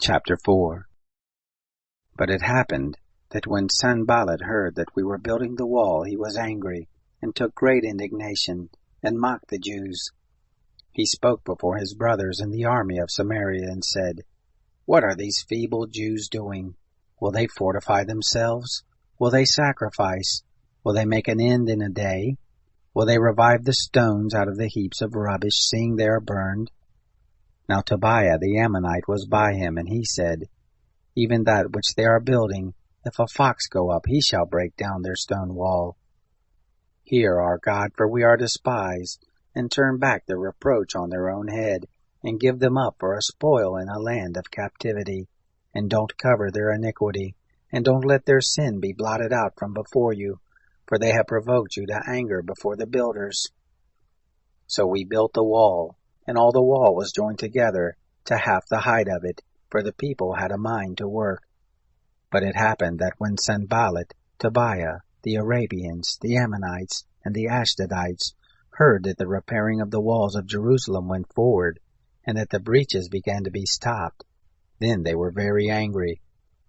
Chapter 4. But it happened that when Sanballat heard that we were building the wall, he was angry, and took great indignation, and mocked the Jews. He spoke before his brothers in the army of Samaria, and said, What are these feeble Jews doing? Will they fortify themselves? Will they sacrifice? Will they make an end in a day? Will they revive the stones out of the heaps of rubbish, seeing they are burned? Now Tobiah the Ammonite was by him, and he said, Even that which they are building, if a fox go up, he shall break down their stone wall. Hear our God, for we are despised, and turn back the reproach on their own head, and give them up for a spoil in a land of captivity, and don't cover their iniquity, and don't let their sin be blotted out from before you, for they have provoked you to anger before the builders. So we built the wall, and all the wall was joined together to half the height of it, for the people had a mind to work. But it happened that when Sanballat, Tobiah, the Arabians, the Ammonites, and the Ashdodites heard that the repairing of the walls of Jerusalem went forward, and that the breaches began to be stopped, then they were very angry,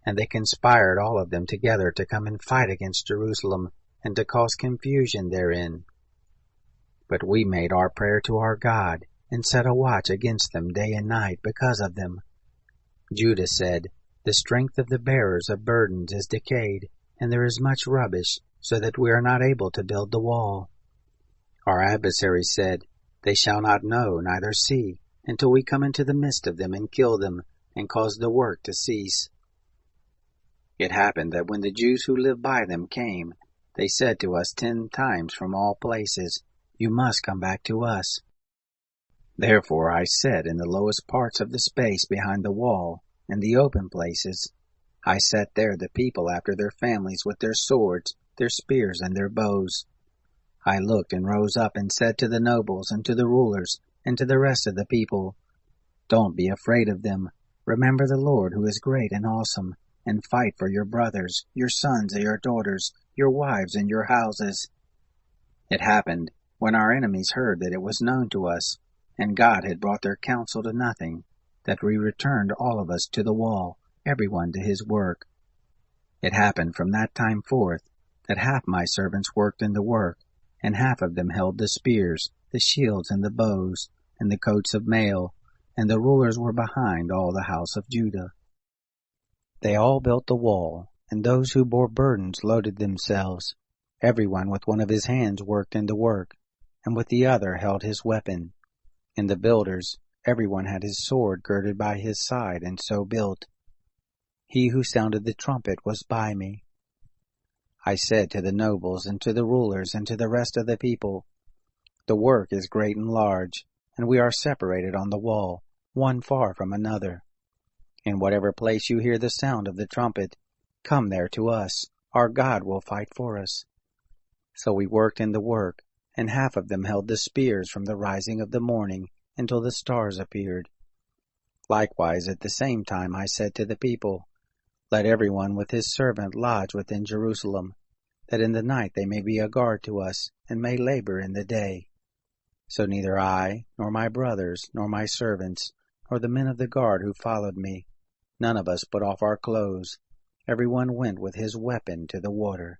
and they conspired all of them together to come and fight against Jerusalem, and to cause confusion therein. But we made our prayer to our God, and set a watch against them day and night because of them. Judah said, The strength of the bearers of burdens is decayed, and there is much rubbish, so that we are not able to build the wall. Our adversaries said, They shall not know, neither see, until we come into the midst of them and kill them, and cause the work to cease. It happened that when the Jews who lived by them came, they said to us 10 times from all places, You must come back to us. Therefore I set in the lowest parts of the space behind the wall, and the open places. I set there the people after their families with their swords, their spears, and their bows. I looked and rose up and said to the nobles and to the rulers and to the rest of the people, Don't be afraid of them. Remember the Lord who is great and awesome, and fight for your brothers, your sons and your daughters, your wives and your houses. It happened, when our enemies heard that it was known to us, and God had brought their counsel to nothing, that we returned all of us to the wall, every one to his work. It happened from that time forth, that half my servants worked in the work, and half of them held the spears, the shields, and the bows, and the coats of mail, and the rulers were behind all the house of Judah. They all built the wall, and those who bore burdens loaded themselves. Every one with one of his hands worked in the work, and with the other held his weapon. And the builders, every one had his sword girded by his side, and so built. He who sounded the trumpet was by me. I said to the nobles and to the rulers and to the rest of the people, The work is great and large, and we are separated on the wall, one far from another. In whatever place you hear the sound of the trumpet, come there to us. Our God will fight for us. So we worked in the work, and half of them held the spears from the rising of the morning until the stars appeared. Likewise at the same time I said to the people, Let every one with his servant lodge within Jerusalem, that in the night they may be a guard to us, and may labor in the day. So neither I, nor my brothers, nor my servants, nor the men of the guard who followed me, none of us put off our clothes. Every one went with his weapon to the water.